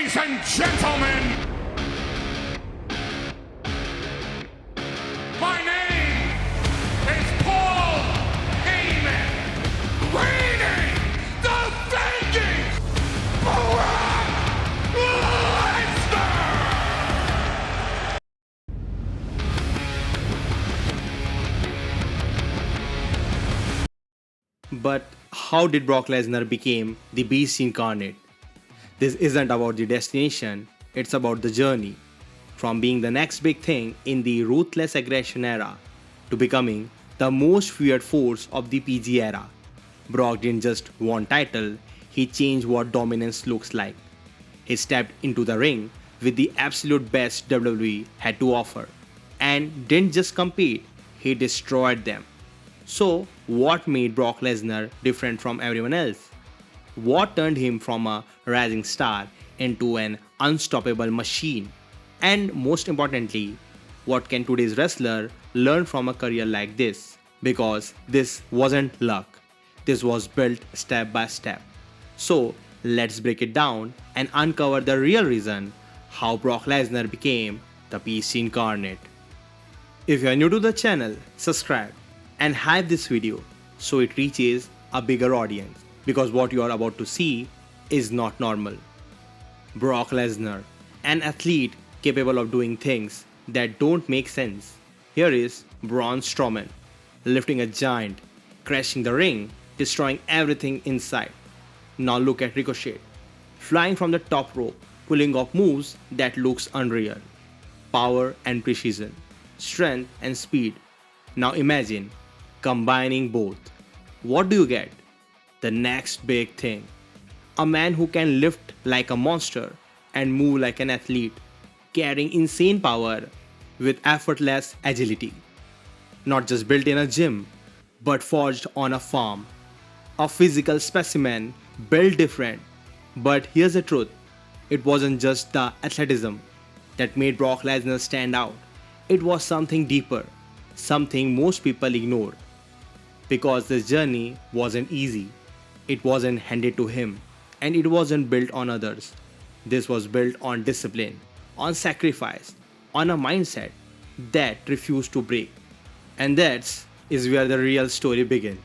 Ladies and gentlemen, my name is Paul Heyman, reigning, defending Brock Lesnar! But how did Brock Lesnar become the Beast Incarnate? This isn't about the destination, it's about the journey. From being the next big thing in the ruthless aggression era to becoming the most feared force of the PG era. Brock didn't just want title, he changed what dominance looks like. He stepped into the ring with the absolute best WWE had to offer and didn't just compete, he destroyed them. So, what made Brock Lesnar different from everyone else? What turned him from a rising star into an unstoppable machine? And most importantly, what can today's wrestler learn from a career like this? Because this wasn't luck, this was built step by step. So, let's break it down and uncover the real reason how Brock Lesnar became the Beast Incarnate. If you are new to the channel, subscribe and hype this video so it reaches a bigger audience, because what you are about to see is not normal. Brock Lesnar, an athlete capable of doing things that don't make sense. Here is Braun Strowman, lifting a giant, crashing the ring, destroying everything in sight. Now look at Ricochet, flying from the top rope, pulling off moves that looks unreal. Power and precision, strength and speed. Now imagine combining both. What do you get? The next big thing. A man who can lift like a monster and move like an athlete, carrying insane power with effortless agility. Not just built in a gym, but forged on a farm. A physical specimen, built different. But here's the truth, it wasn't just the athleticism that made Brock Lesnar stand out. It was something deeper, something most people ignore. Because this journey wasn't easy. It wasn't handed to him, and it wasn't built on others. This was built on discipline, on sacrifice, on a mindset that refused to break. And that is where the real story begins.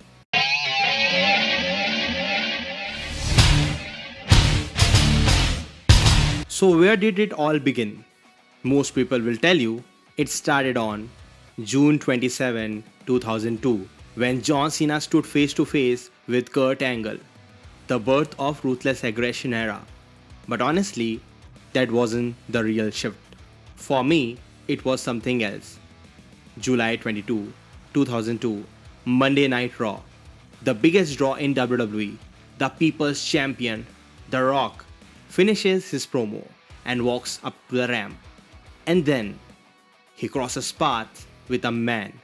So where did it all begin? Most people will tell you it started on June 27, 2002. When John Cena stood face to face with Kurt Angle, the birth of ruthless aggression era. But honestly, that wasn't the real shift. For me, it was something else. July 22, 2002, Monday Night Raw. The biggest draw in WWE, the People's Champion, The Rock, finishes his promo and walks up to the ramp. And then, he crosses paths with a man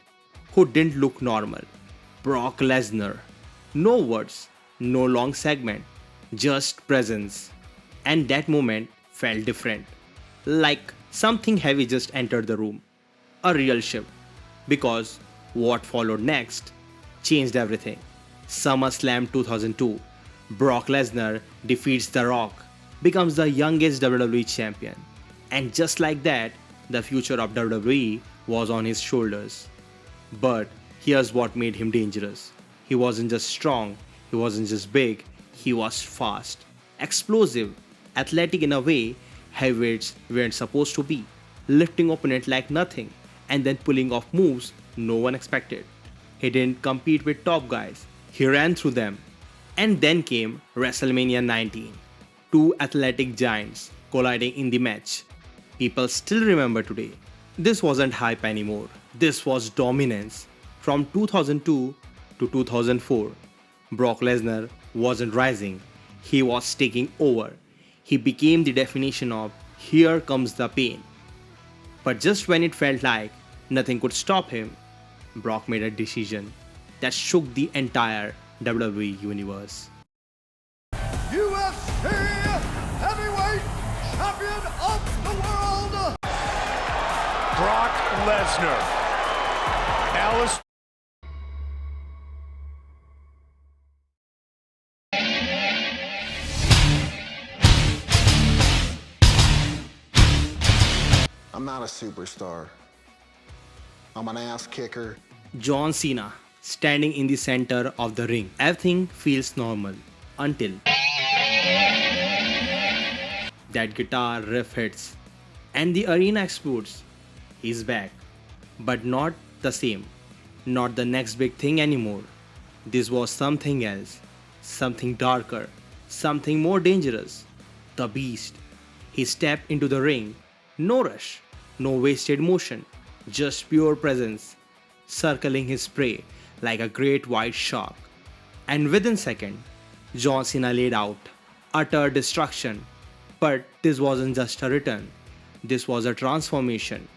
who didn't look normal. Brock Lesnar. No words, no long segment, just presence. And that moment felt different. Like something heavy just entered the room. A real shift. Because what followed next changed everything. SummerSlam 2002. Brock Lesnar defeats The Rock, becomes the youngest WWE champion. And just like that, the future of WWE was on his shoulders. But here's what made him dangerous. He wasn't just strong, he wasn't just big, he was fast, explosive, athletic in a way heavyweights weren't supposed to be, lifting opponents like nothing, and then pulling off moves no one expected. He didn't compete with top guys, he ran through them. And then came WrestleMania 19. Two athletic giants colliding in the match. People still remember today. This wasn't hype anymore, this was dominance. From 2002 to 2004, Brock Lesnar wasn't rising, he was taking over. He became the definition of here comes the pain. But just when it felt like nothing could stop him, Brock made a decision that shook the entire WWE universe. UFC Heavyweight Champion of the World, Brock Lesnar. Alice. I'm not a superstar. I'm an ass kicker. John Cena standing in the center of the ring. Everything feels normal until that guitar riff hits and the arena explodes. He's back, but not the same. Not the next big thing anymore. This was something else, something darker, something more dangerous. The Beast. He stepped into the ring. No rush, no wasted motion, just pure presence, circling his prey like a great white shark. And within seconds, John Cena laid out utter destruction. But this wasn't just a return, this was a transformation.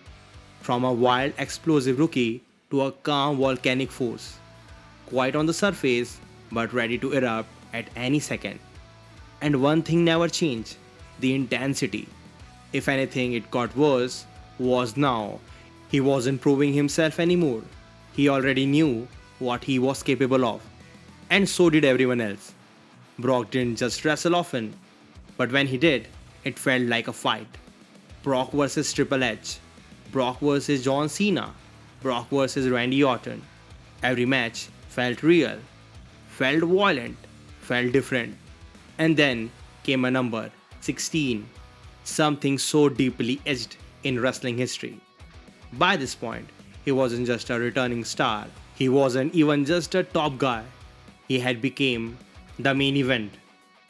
From a wild, explosive rookie to a calm, volcanic force. Quiet on the surface, but ready to erupt at any second. And one thing never changed: the intensity. If anything, it got worse, was now. He wasn't proving himself anymore. He already knew what he was capable of. And so did everyone else. Brock didn't just wrestle often, but when he did, it felt like a fight. Brock versus Triple H, Brock versus John Cena, Brock versus Randy Orton. Every match felt real, felt violent, felt different. And then came a number 16, something so deeply etched in wrestling history. By this point, he wasn't just a returning star, he wasn't even just a top guy. He had become the main event,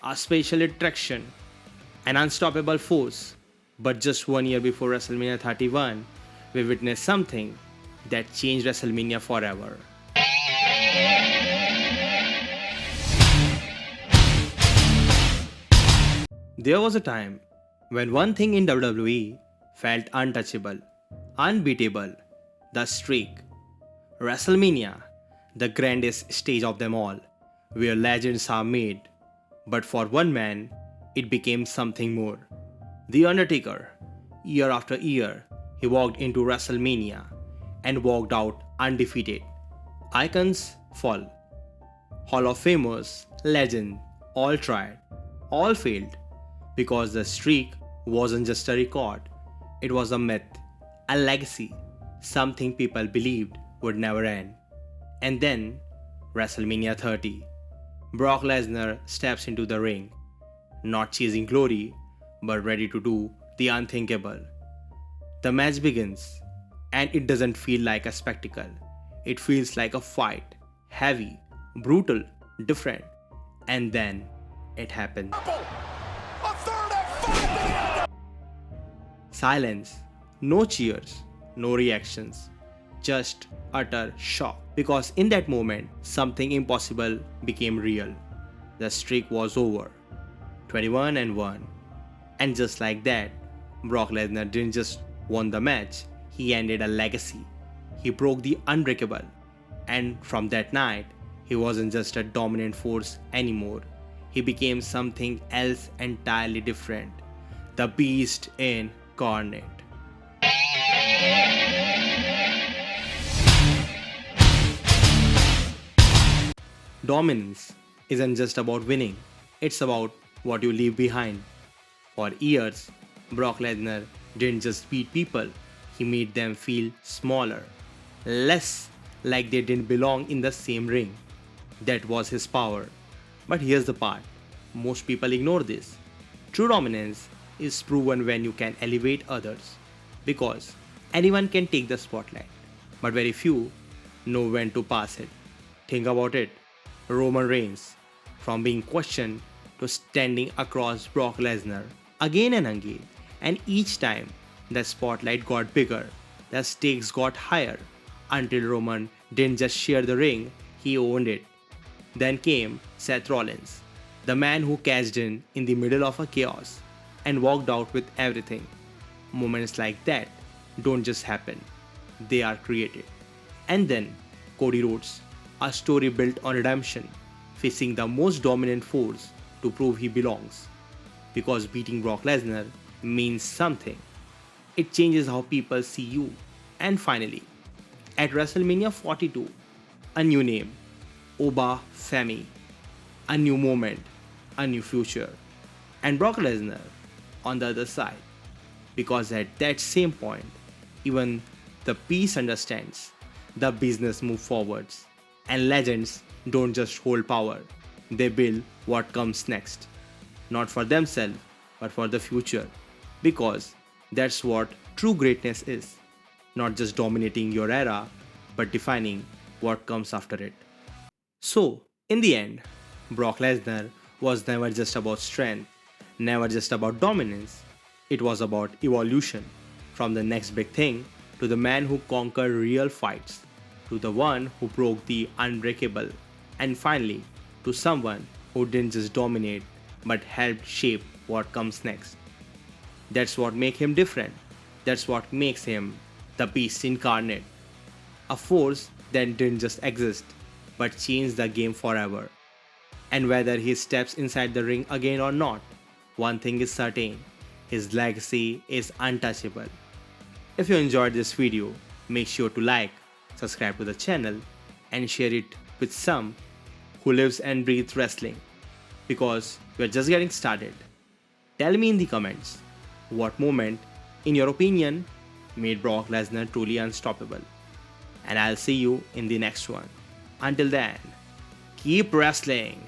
a special attraction, an unstoppable force. But just 1 year before WrestleMania 31, we witnessed something that changed WrestleMania forever. There was a time when one thing in WWE felt untouchable, unbeatable: the streak. WrestleMania, the grandest stage of them all, where legends are made. But for one man, it became something more. The Undertaker. Year after year, he walked into WrestleMania and walked out undefeated. Icons fall. Hall of Famers, legends, all tried, all failed. Because the streak wasn't just a record, it was a myth, a legacy, something people believed would never end. And then, WrestleMania 30. Brock Lesnar steps into the ring, not chasing glory, but ready to do the unthinkable. The match begins, and it doesn't feel like a spectacle. It feels like a fight, heavy, brutal, different. And then, it happens. Silence, no cheers, no reactions, just utter shock. Because in that moment, something impossible became real. The streak was over, 21-1. And just like that, Brock Lesnar didn't just won the match, he ended a legacy. He broke the unbreakable. And from that night, he wasn't just a dominant force anymore. He became something else entirely different. The Beast Incarnate. Dominance isn't just about winning, it's about what you leave behind. For years, Brock Lesnar didn't just beat people, he made them feel smaller, less like they didn't belong in the same ring. That was his power. But here's the part: most people ignore this. True dominance is proven when you can elevate others, because anyone can take the spotlight, but very few know when to pass it. Think about it. Roman Reigns, from being questioned to standing across Brock Lesnar again and again, and each time the spotlight got bigger, the stakes got higher, until Roman didn't just share the ring, he owned it. Then came Seth Rollins, the man who cashed in the middle of a chaos and walked out with everything. Moments like that don't just happen, they are created. And then Cody Rhodes, a story built on redemption, facing the most dominant force to prove he belongs. Because beating Brock Lesnar means something. It changes how people see you. And finally, at WrestleMania 42, a new name, Oba Femi, a new moment, a new future, and Brock Lesnar on the other side. because at that same point, even the Beast understands the business move forwards, and legends don't just hold power, they build what comes next. Not for themselves, but for the future. Because that's what true greatness is. Not just dominating your era, but defining what comes after it. So, in the end, Brock Lesnar was never just about strength, never just about dominance. It was about evolution. From the next big thing to the man who conquered real fights, to the one who broke the unbreakable, and finally to someone who didn't just dominate but helped shape what comes next. That's what makes him different. That's what makes him the Beast Incarnate. A force that didn't just exist but changed the game forever. And whether he steps inside the ring again or not, one thing is certain, his legacy is untouchable. If you enjoyed this video, make sure to like, subscribe to the channel, and share it with some who lives and breathes wrestling. Because we're just getting started. Tell me in the comments, what moment, in your opinion, made Brock Lesnar truly unstoppable? And I'll see you in the next one. Until then, keep wrestling.